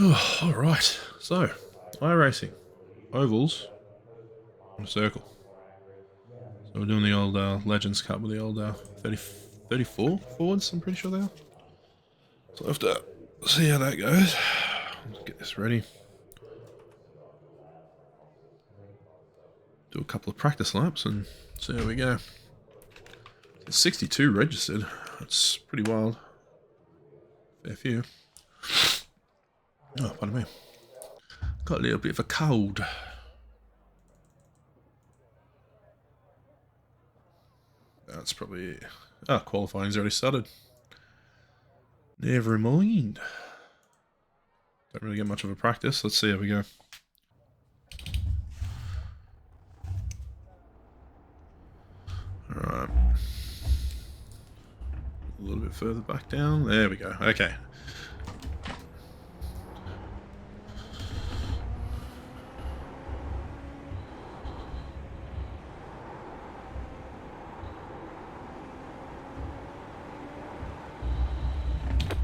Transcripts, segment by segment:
Oh, alright, so, Iracing. Ovals and a circle. So we're doing the old Legends Cup with the old 34 forwards, I'm pretty sure they are. So we'll have to see how that goes. Let's get this ready. Do a couple of practice laps and see how we go. 62 registered. That's pretty wild. Fair few. Oh, pardon me. Got a little bit of a cold. That's probably it. Ah, qualifying's already started. Never mind. Don't really get much of a practice. Let's see how we go. Alright. A little bit further back down. There we go. Okay.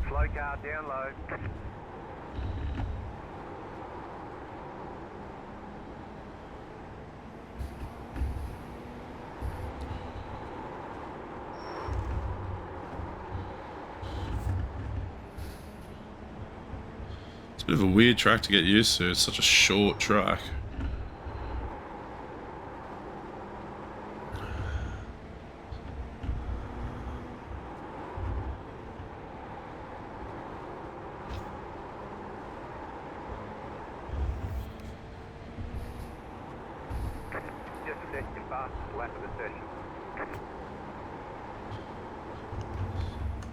Slow car down low. It's a bit of a weird track to get used to. It's such a short track. Just set your fastest lap of the session.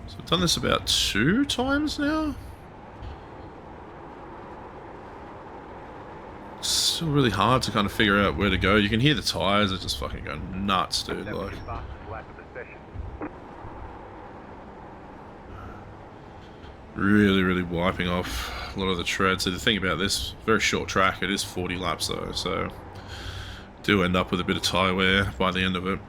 So I've done this about 2 times now. It's still really hard to kind of figure out where to go. You can hear the tires are just fucking going nuts, dude. That was Like, your fastest lap of the session. really wiping off a lot of the tread. So the thing about this, very short track, it is 40 laps though, so do end up with a bit of tyre wear by the end of it.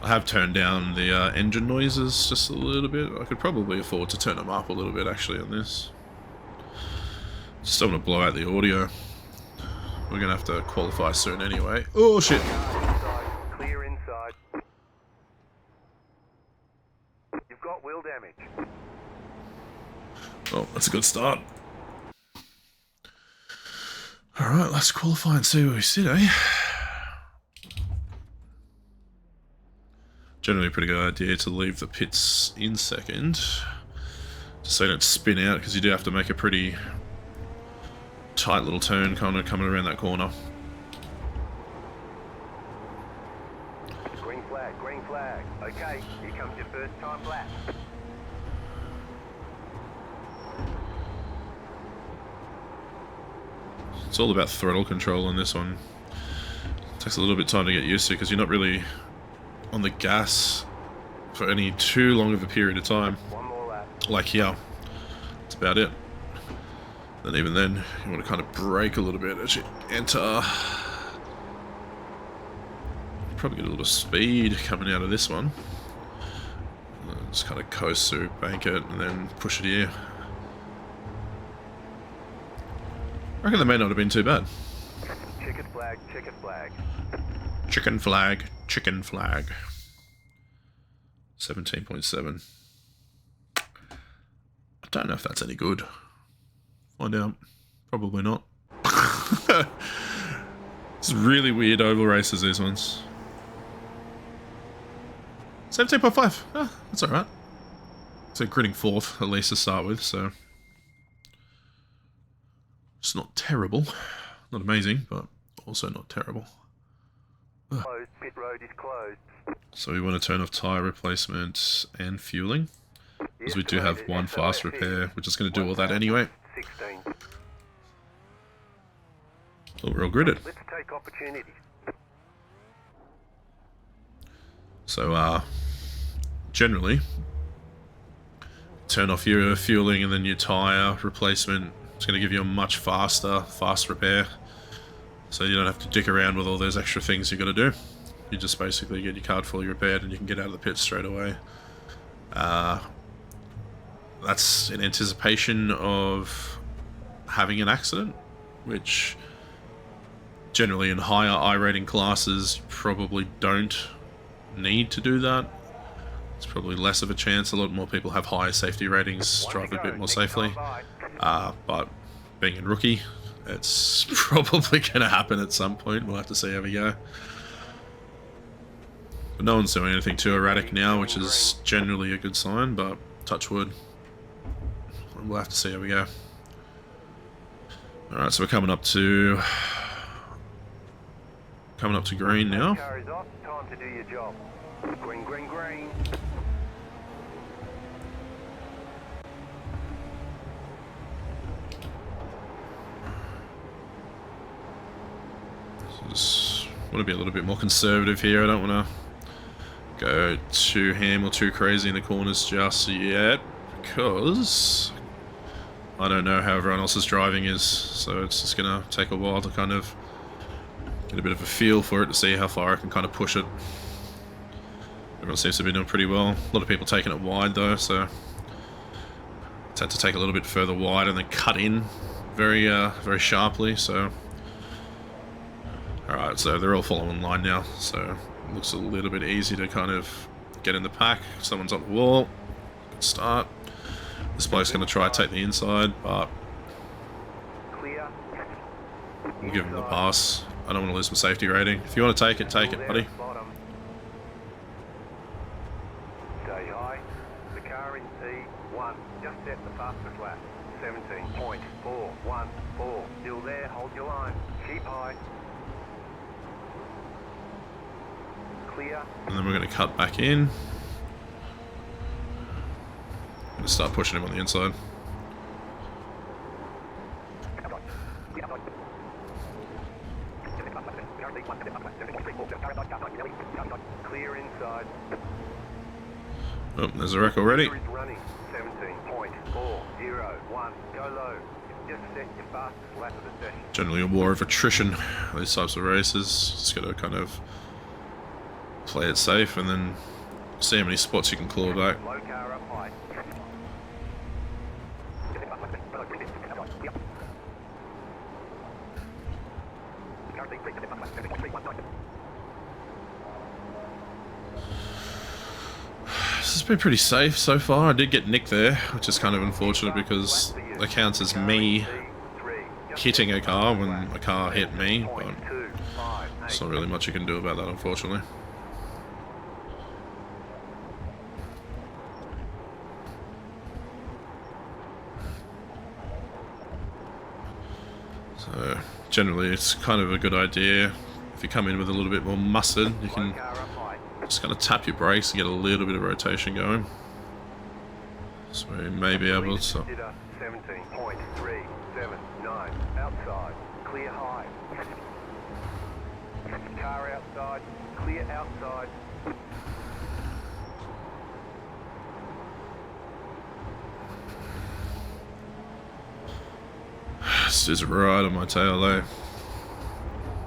I have turned down the engine noises just a little bit. I could probably afford to turn them up a little bit actually on this. Just don't want to blow out the audio. We're going to have to qualify soon anyway. Oh shit! Inside, clear inside. You've got wheel damage. Oh, that's a good start. Alright, let's qualify and see where we sit, eh? Generally a pretty good idea to leave the pits in second. Just so you don't spin out, because you do have to make a pretty tight little turn kind of coming around that corner. Green flag, green flag. Okay, here comes your first time lap. It's all about throttle control on this one. It takes a little bit of time to get used to because you're not really on the gas for any too long of a period of time. One more lap. Like here. That's about it. Then even then, you want to kind of brake a little bit as you enter. Probably get a little speed coming out of this one. Just kind of coast through, bank it, and then push it here. I reckon that may not have been too bad. Chicken flag, chicken flag. Chicken flag, chicken flag. 17.7. I don't know if that's any good. Find out. Probably not. It's really weird oval races, these ones. 17.5. Ah, that's alright. So gritting 4th, at least to start with, so... It's not terrible. Not amazing, but also not terrible. Closed, pit road is closed. So we want to turn off tyre replacement and fueling. Because we do have one fast repair, which is going to do all that anyway. 16. So we're all gridded. Let's take opportunities. So, generally, turn off your fueling and then your tyre replacement. It's going to give you a much fast repair. So you don't have to dick around with all those extra things you're going to do. You just basically get your card fully repaired and you can get out of the pit straight away. that's in anticipation of having an accident, which generally in higher I rating classes you probably don't need to do that. It's probably less of a chance. A lot more people have higher safety ratings, drive a bit more safely. But being in rookie, it's probably going to happen at some point. We'll have to see how we go. But no one's doing anything too erratic now, which is generally a good sign, but touch wood. We'll have to see how we go. Alright, so we're coming up to green now. Car is off. Time to do your job. Green, green, green. Just want to be a little bit more conservative here. I don't want to go too ham or too crazy in the corners just yet, because I don't know how everyone else's driving is, so it's just going to take a while to kind of get a bit of a feel for it to see how far I can kind of push it. Everyone seems to be doing pretty well. A lot of people taking it wide though, so it's had to take a little bit further wide and then cut in very sharply, so... Alright, so they're all following line now, so it looks a little bit easy to kind of get in the pack. Someone's on the wall. Good start. This bloke's going to try to take the inside, but we'll give him the pass. I don't want to lose my safety rating. If you want to take it, buddy. Stay high. The car in P1. Just set the fastest lap. 17.414. Still there. Hold your line. Keep high. Clear. And then we're going to cut back in. I'm going to start pushing him on the inside. Clear inside. Oh, there's a wreck already. Car is running. 17.401. Go low. Just set your fastest lap of the session. Generally a war of attrition, these types of races. Just got to kind of play it safe and then see how many spots you can claw back. Low car up high. This has been pretty safe so far. I did get nicked there, which is kind of unfortunate because that counts as me hitting a car when a car hit me, but there's not really much you can do about that, unfortunately. So generally it's kind of a good idea if you come in with a little bit more mustard, you can just kind of tap your brakes and get a little bit of rotation going. So we may be able to... 17.379 outside, clear high. Car outside, clear outside. This is right on my tail, eh?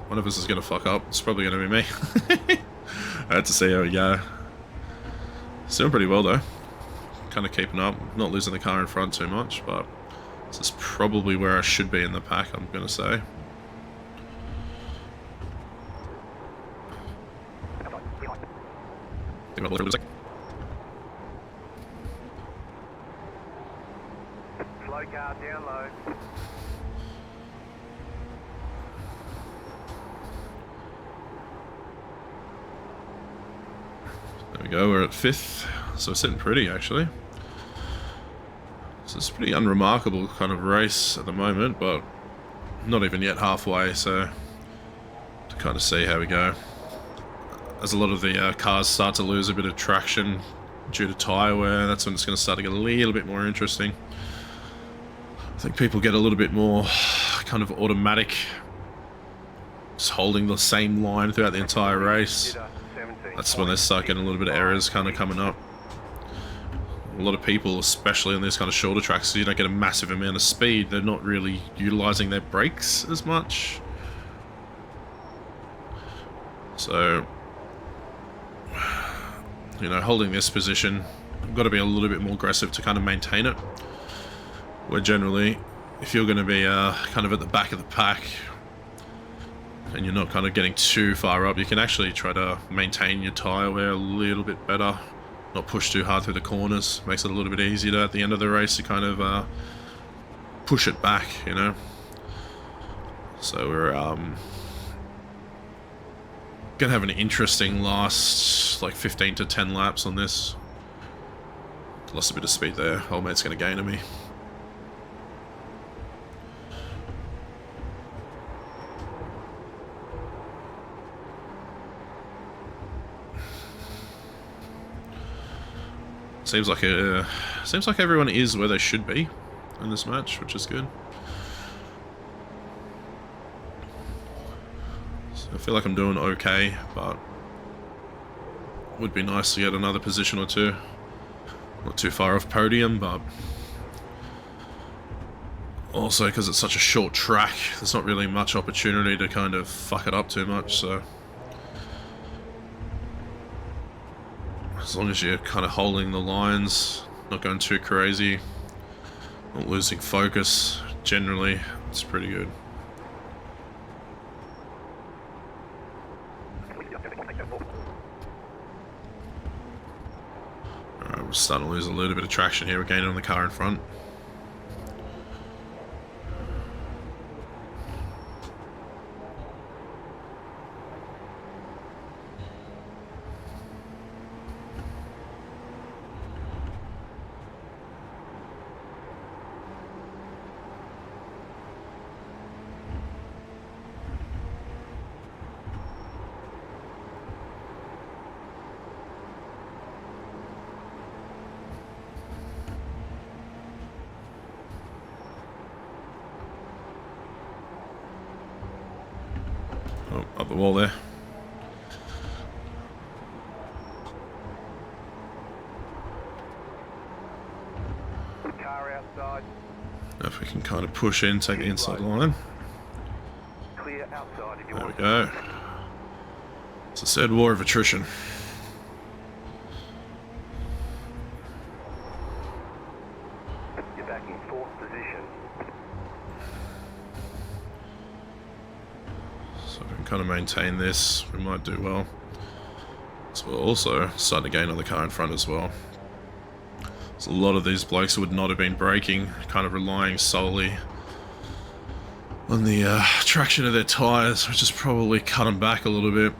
One of us is going to fuck up. It's probably going to be me. I had to see how we go. It's doing pretty well though. Kind of keeping up. Not losing the car in front too much, but this is probably where I should be in the pack, I'm going to say. Slow car down low. There we go, we're at 5th, so we're sitting pretty actually. So it's a pretty unremarkable kind of race at the moment, but not even yet halfway, so to kind of see how we go. As a lot of the cars start to lose a bit of traction due to tyre wear, that's when it's going to start to get a little bit more interesting. I think people get a little bit more kind of automatic, just holding the same line throughout the entire race. That's when they start getting a little bit of errors kind of coming up. A lot of people, especially on these kind of shorter tracks, so you don't get a massive amount of speed, they're not really utilising their brakes as much. So, you know, holding this position got to be a little bit more aggressive to kind of maintain it. Where generally, if you're going to be kind of at the back of the pack and you're not kind of getting too far up, you can actually try to maintain your tyre wear a little bit better. Not push too hard through the corners. Makes it a little bit easier at the end of the race to kind of push it back, you know. So we're gonna have an interesting last like 15 to 10 laps on this. Lost a bit of speed there. Old mate's gonna gain on me. Seems like everyone is where they should be in this match, which is good. So I feel like I'm doing okay, but would be nice to get another position or two. Not too far off podium, but also because it's such a short track, there's not really much opportunity to kind of fuck it up too much, so as long as you're kind of holding the lines, not going too crazy, not losing focus, generally, it's pretty good. Alright, we're starting to lose a little bit of traction here. We're gaining on the car in front. Oh, up the wall there. Car outside. Now if we can kind of push in, take the inside line. Clear outside if you There we want. go. It's the third war of attrition. You're back in fourth position. So if we can kind of maintain this, we might do well. So we're also starting to gain on the car in front as well. So a lot of these blokes would not have been braking, kind of relying solely on the traction of their tyres, which has probably cut them back a little bit.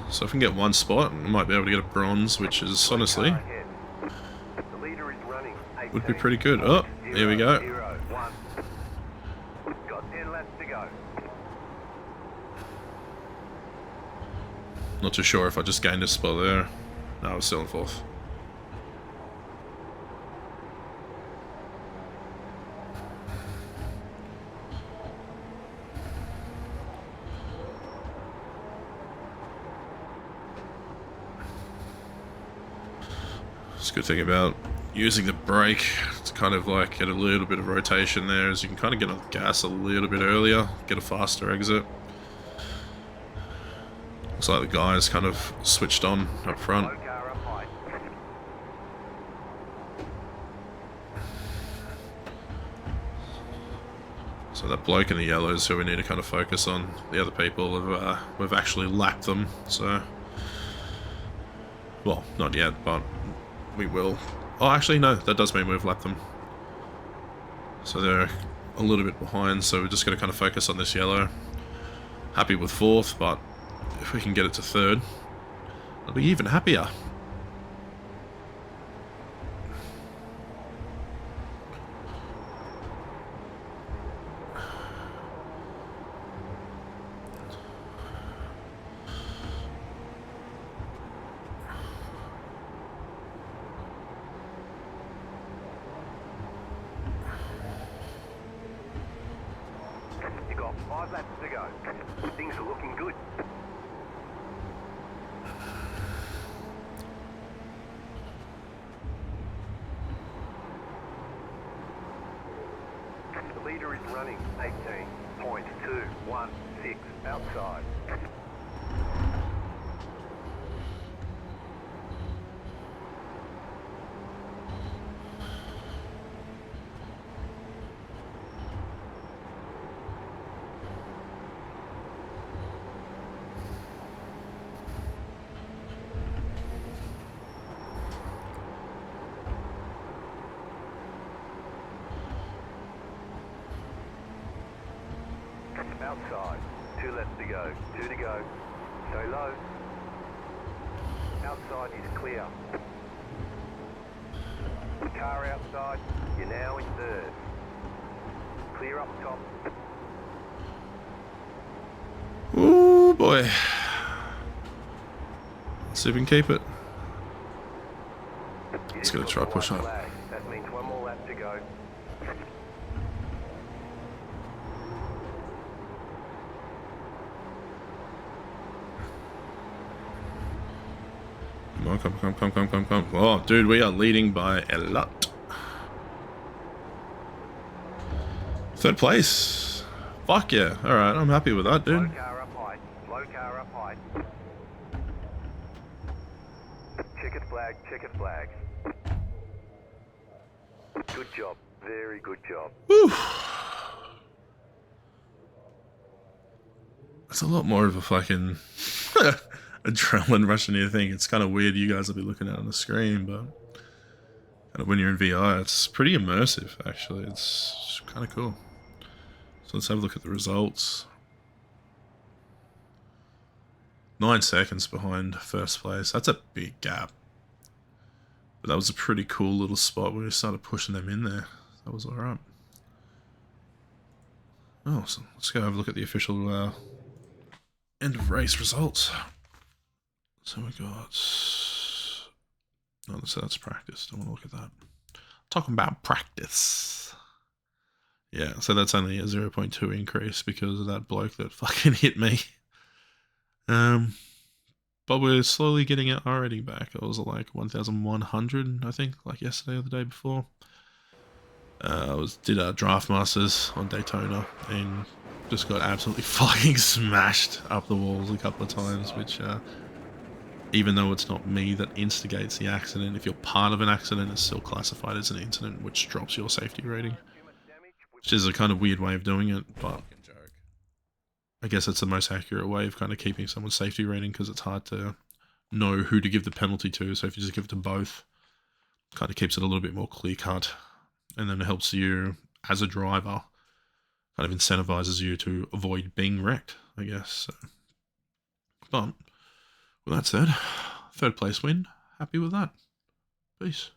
So if we can get one spot, we might be able to get a bronze, which is honestly Car ahead. The leader is running. would be pretty good. Oh, here we go. 0-1. Got 10 laps to go. Not too sure if I just gained a spot there. No, I was still in fourth. It's a good thing about using the brake to kind of like get a little bit of rotation there, is you can kind of get on the gas a little bit earlier, get a faster exit. Looks like the guys kind of switched on up front. Low car up high. So that bloke in the yellow is who we need to kind of focus on. The other people have we've actually lapped them, so well, not yet, but we will. Oh, actually, no, that does mean we've lapped them. So they're a little bit behind, so we're just going to kind of focus on this yellow. Happy with fourth, but if we can get it to third, I'll be even happier. You got 5 laps to go. Things are looking good. The leader is running 18.216 outside. Outside. 2 left to go. 2 to go. Stay low. Outside is clear. Car outside. You're now in third. Clear up top. Ooh, boy. Let's see if we can keep it. Let's go try push up. That means 1 more lap to go. Come. Oh, dude, we are leading by a lot. 3rd place. Fuck yeah. Alright, I'm happy with that, dude. Slow car up high. Slow car up high. Checkered flag, checkered flag. Good job. Very good job. Woo. It's a lot more of a fucking adrenaline rush than you think. It's kind of weird you guys will be looking at on the screen, but kind of when you're in VR, it's pretty immersive, actually. It's kind of cool. So let's have a look at the results. 9 seconds behind 1st place. That's a big gap. But that was a pretty cool little spot where we started pushing them in there. That was alright. Oh, so let's go have a look at the official end of race results. So we got... No, so that's practice. Don't want to look at that. Talking about practice. Yeah, so that's only a 0.2 increase because of that bloke that fucking hit me. But we're slowly getting our rating back. It was like 1,100, I think, like yesterday or the day before. Did our draft masters on Daytona and just got absolutely fucking smashed up the walls a couple of times, which even though it's not me that instigates the accident, if you're part of an accident, it's still classified as an incident, which drops your safety rating. Which is a kind of weird way of doing it, but I guess it's the most accurate way of kind of keeping someone's safety rating because it's hard to know who to give the penalty to. So if you just give it to both, it kind of keeps it a little bit more clear cut, and then it helps you as a driver, kind of incentivizes you to avoid being wrecked, I guess. So. But with that said, 3rd place win. Happy with that. Peace.